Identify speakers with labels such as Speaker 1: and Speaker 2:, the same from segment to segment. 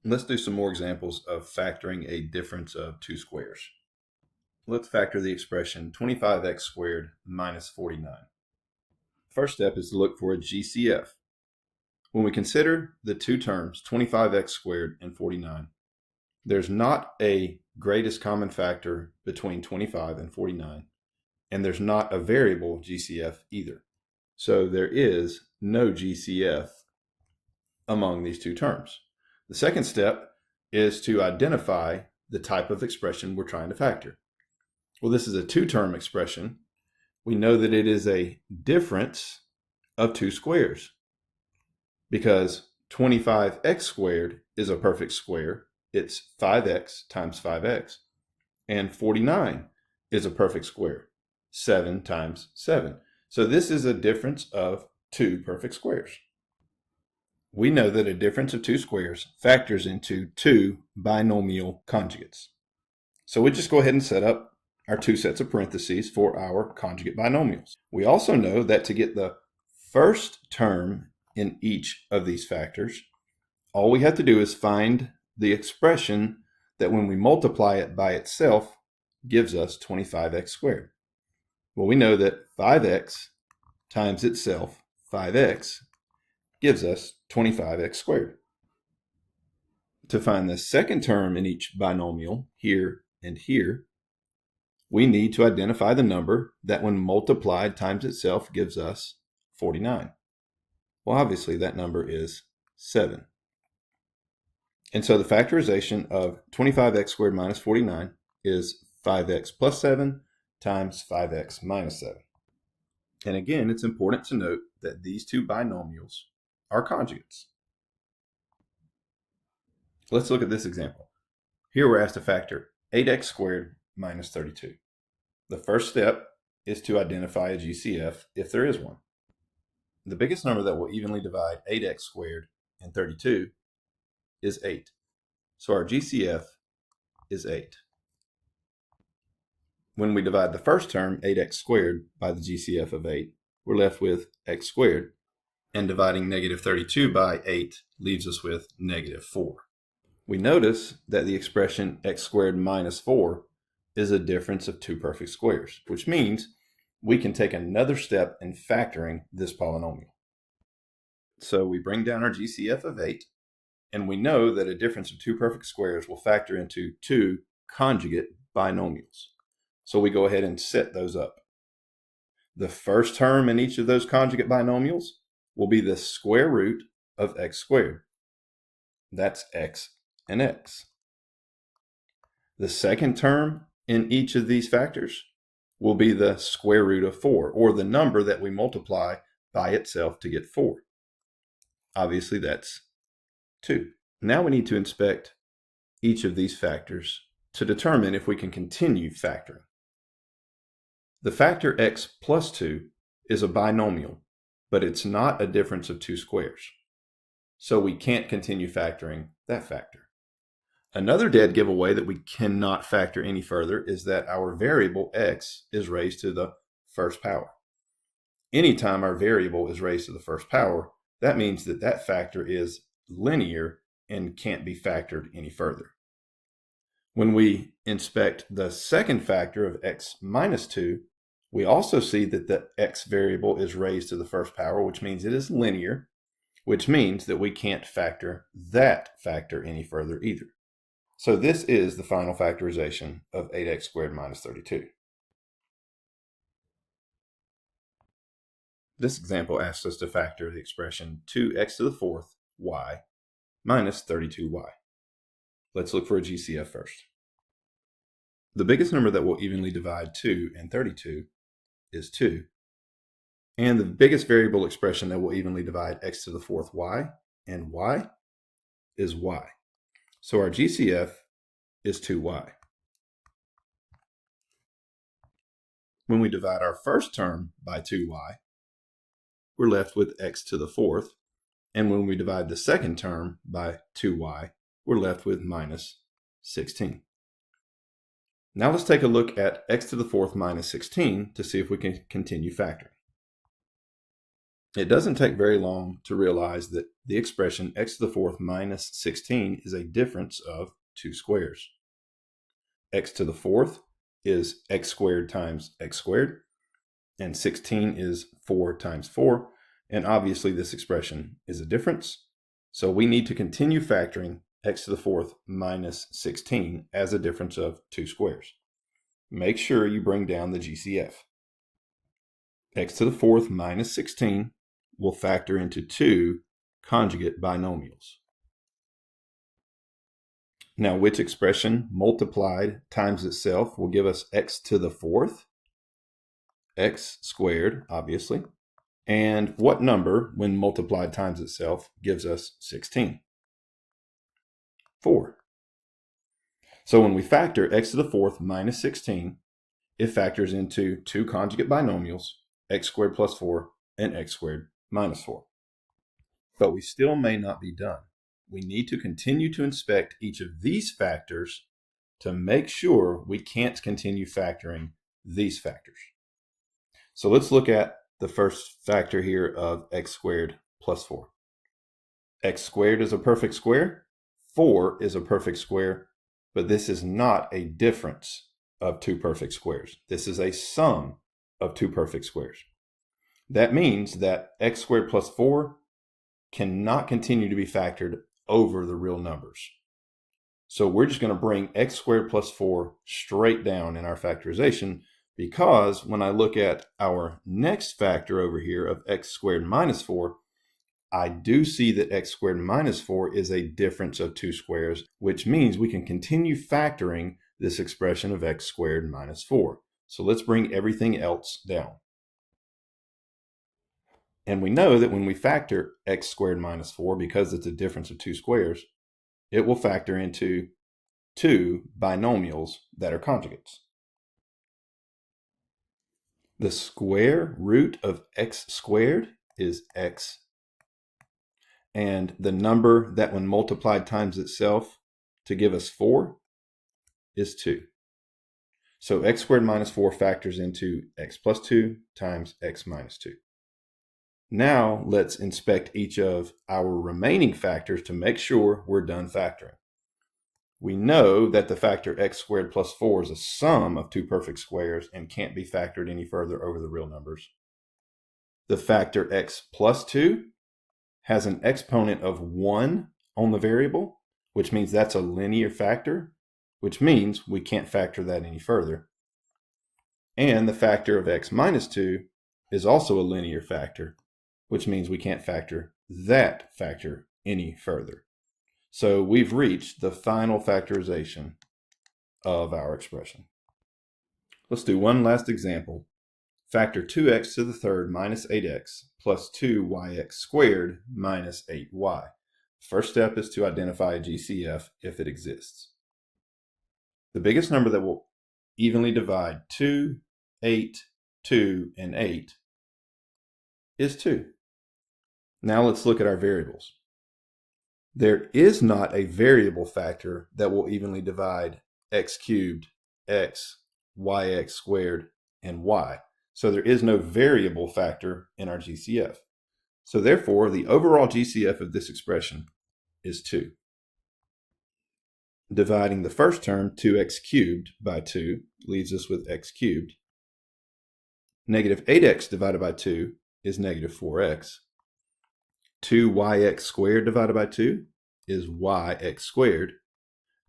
Speaker 1: Let's do some more examples of factoring a difference of two squares. Let's factor the expression 25x squared minus 49. First step is to look for a GCF. When we consider the two terms 25x squared and 49, there's not a greatest common factor between 25 and 49, and there's not a variable GCF either. So there is no GCF among these two terms. The second step is to identify the type of expression we're trying to factor. Well, this is a two-term expression. We know that it is a difference of two squares because 25x squared is a perfect square. It's 5x times 5x. And 49 is a perfect square, 7 times 7. So this is a difference of two perfect squares. We know that a difference of two squares factors into two binomial conjugates. So we just go ahead and set up our two sets of parentheses for our conjugate binomials. We also know that to get the first term in each of these factors, all we have to do is find the expression that when we multiply it by itself gives us 25x squared. Well, we know that 5x times itself, 5x, gives us 25x squared. To find the second term in each binomial, here and here, we need to identify the number that when multiplied times itself gives us 49. Well, obviously that number is 7. And so the factorization of 25x squared minus 49 is 5x plus 7 times 5x minus 7. And again, it's important to note that these two binomials are conjugates. Let's look at this example. Here we're asked to factor 8x squared minus 32. The first step is to identify a GCF if there is one. The biggest number that will evenly divide 8x squared and 32 is 8. So our GCF is 8. When we divide the first term, 8x squared, by the GCF of 8, we're left with x squared. And dividing negative 32 by 8 leaves us with negative 4. We notice that the expression x squared minus 4 is a difference of two perfect squares, which means we can take another step in factoring this polynomial. So we bring down our GCF of 8, and we know that a difference of two perfect squares will factor into two conjugate binomials. So we go ahead and set those up. The first term in each of those conjugate binomials will be the square root of x squared. That's x and x. The second term in each of these factors will be the square root of 4, or the number that we multiply by itself to get 4. Obviously, that's 2. Now we need to inspect each of these factors to determine if we can continue factoring. The factor x plus 2 is a binomial, but it's not a difference of two squares. So we can't continue factoring that factor. Another dead giveaway that we cannot factor any further is that our variable x is raised to the first power. Anytime our variable is raised to the first power, that means that that factor is linear and can't be factored any further. When we inspect the second factor of x minus 2, we also see that the x variable is raised to the first power, which means it is linear, which means that we can't factor that factor any further either. So this is the final factorization of 8x squared minus 32. This example asks us to factor the expression 2x to the fourth y minus 32y. Let's look for a GCF first. The biggest number that will evenly divide 2 and 32 is 2. And the biggest variable expression that will evenly divide x to the fourth y and y is y. So our GCF is 2y. When we divide our first term by 2y, we're left with x to the fourth. And when we divide the second term by 2y, we're left with minus 16. Now let's take a look at x to the fourth minus 16 to see if we can continue factoring. It doesn't take very long to realize that the expression x to the fourth minus 16 is a difference of two squares. X to the fourth is x squared times x squared, and 16 is 4 times 4, and obviously this expression is a difference. So we need to continue factoring x to the fourth minus 16 as a difference of two squares. Make sure you bring down the GCF. X to the fourth minus 16 will factor into two conjugate binomials. Now, which expression multiplied times itself will give us x to the fourth? X squared, obviously. And what number, when multiplied times itself, gives us 16? 4. So when we factor x to the fourth minus 16, it factors into two conjugate binomials, x squared plus 4 and x squared minus 4. But we still may not be done. We need to continue to inspect each of these factors to make sure we can't continue factoring these factors. So let's look at the first factor here of x squared plus 4. X squared is a perfect square. 4 is a perfect square, but this is not a difference of two perfect squares. This is a sum of two perfect squares. That means that x squared plus 4 cannot continue to be factored over the real numbers. So we're just going to bring x squared plus 4 straight down in our factorization, because when I look at our next factor over here of x squared minus 4, I do see that x squared minus 4 is a difference of two squares, which means we can continue factoring this expression of x squared minus 4. So let's bring everything else down. And we know that when we factor x squared minus 4, because it's a difference of two squares, it will factor into two binomials that are conjugates. The square root of x squared is x. And the number that when multiplied times itself to give us 4 is 2. So x squared minus 4 factors into x plus 2 times x minus 2. Now let's inspect each of our remaining factors to make sure we're done factoring. We know that the factor x squared plus 4 is a sum of two perfect squares and can't be factored any further over the real numbers. The factor x plus 2 has an exponent of 1 on the variable, which means that's a linear factor, which means we can't factor that any further. And the factor of x minus 2 is also a linear factor, which means we can't factor that factor any further. So we've reached the final factorization of our expression. Let's do one last example. Factor 2x to the third minus 8x plus 2yx squared minus 8y. First step is to identify a GCF if it exists. The biggest number that will evenly divide 2, 8, 2, and 8 is 2. Now let's look at our variables. There is not a variable factor that will evenly divide x cubed, x, yx squared, and y. So there is no variable factor in our GCF. So therefore, the overall GCF of this expression is 2. Dividing the first term, 2x cubed, by 2 leaves us with x cubed. Negative 8x divided by 2 is negative 4x. 2yx squared divided by 2 is yx squared,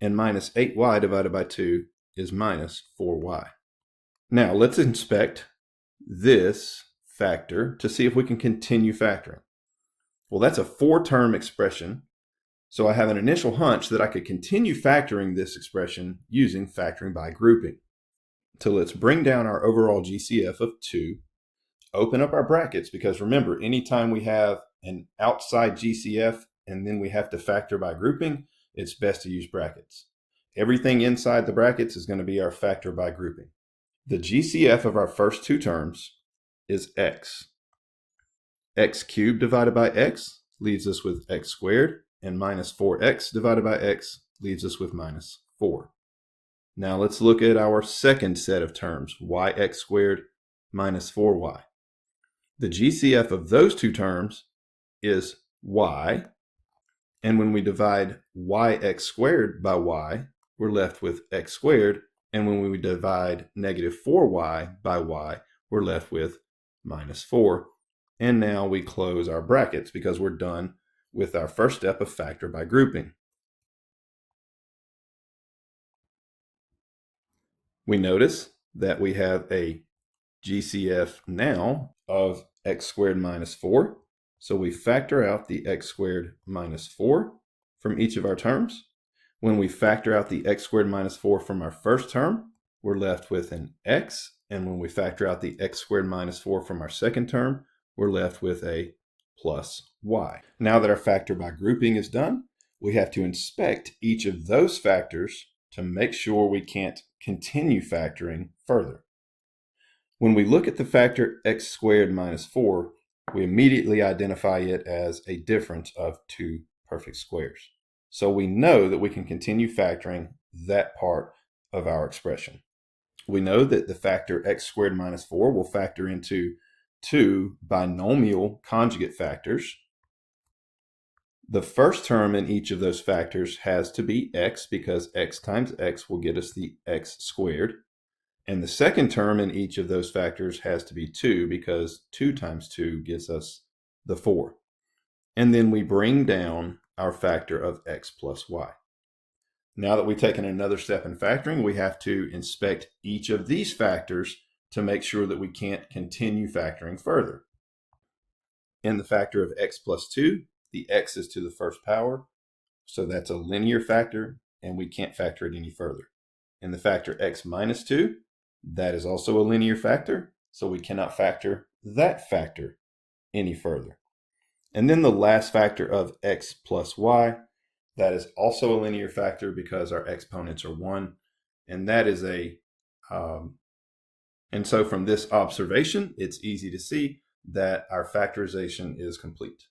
Speaker 1: and minus 8y divided by 2 is minus 4y. Now let's inspect this factor to see if we can continue factoring. Well, that's a 4-term expression, so I have an initial hunch that I could continue factoring this expression using factoring by grouping. So let's bring down our overall GCF of 2, open up our brackets, because remember, anytime we have an outside GCF and then we have to factor by grouping, it's best to use brackets. Everything inside the brackets is going to be our factor by grouping. The GCF of our first two terms is x. X cubed divided by x leaves us with x squared, and minus 4x divided by x leaves us with minus 4. Now let's look at our second set of terms, yx squared minus 4y. The GCF of those two terms is y. And when we divide yx squared by y, we're left with x squared. And when we divide negative 4y by y, we're left with minus 4. And now we close our brackets because we're done with our first step of factor by grouping. We notice that we have a GCF now of x squared minus 4. So we factor out the x squared minus 4 from each of our terms. When we factor out the x squared minus 4 from our first term, we're left with an x. And when we factor out the x squared minus 4 from our second term, we're left with a plus y. Now that our factor by grouping is done, we have to inspect each of those factors to make sure we can't continue factoring further. When we look at the factor x squared minus 4, we immediately identify it as a difference of two perfect squares. So we know that we can continue factoring that part of our expression. We know that the factor x squared minus 4 will factor into two binomial conjugate factors. The first term in each of those factors has to be x because x times x will get us the x squared. And the second term in each of those factors has to be 2 because 2 times 2 gives us the 4. And then we bring down our factor of x plus y. Now that we've taken another step in factoring, we have to inspect each of these factors to make sure that we can't continue factoring further. In the factor of x plus 2, the x is to the first power, so that's a linear factor, and we can't factor it any further. In the factor x minus 2, that is also a linear factor, so we cannot factor that factor any further. And then the last factor of x plus y, that is also a linear factor because our exponents are 1, and that is and so from this observation, it's easy to see that our factorization is complete.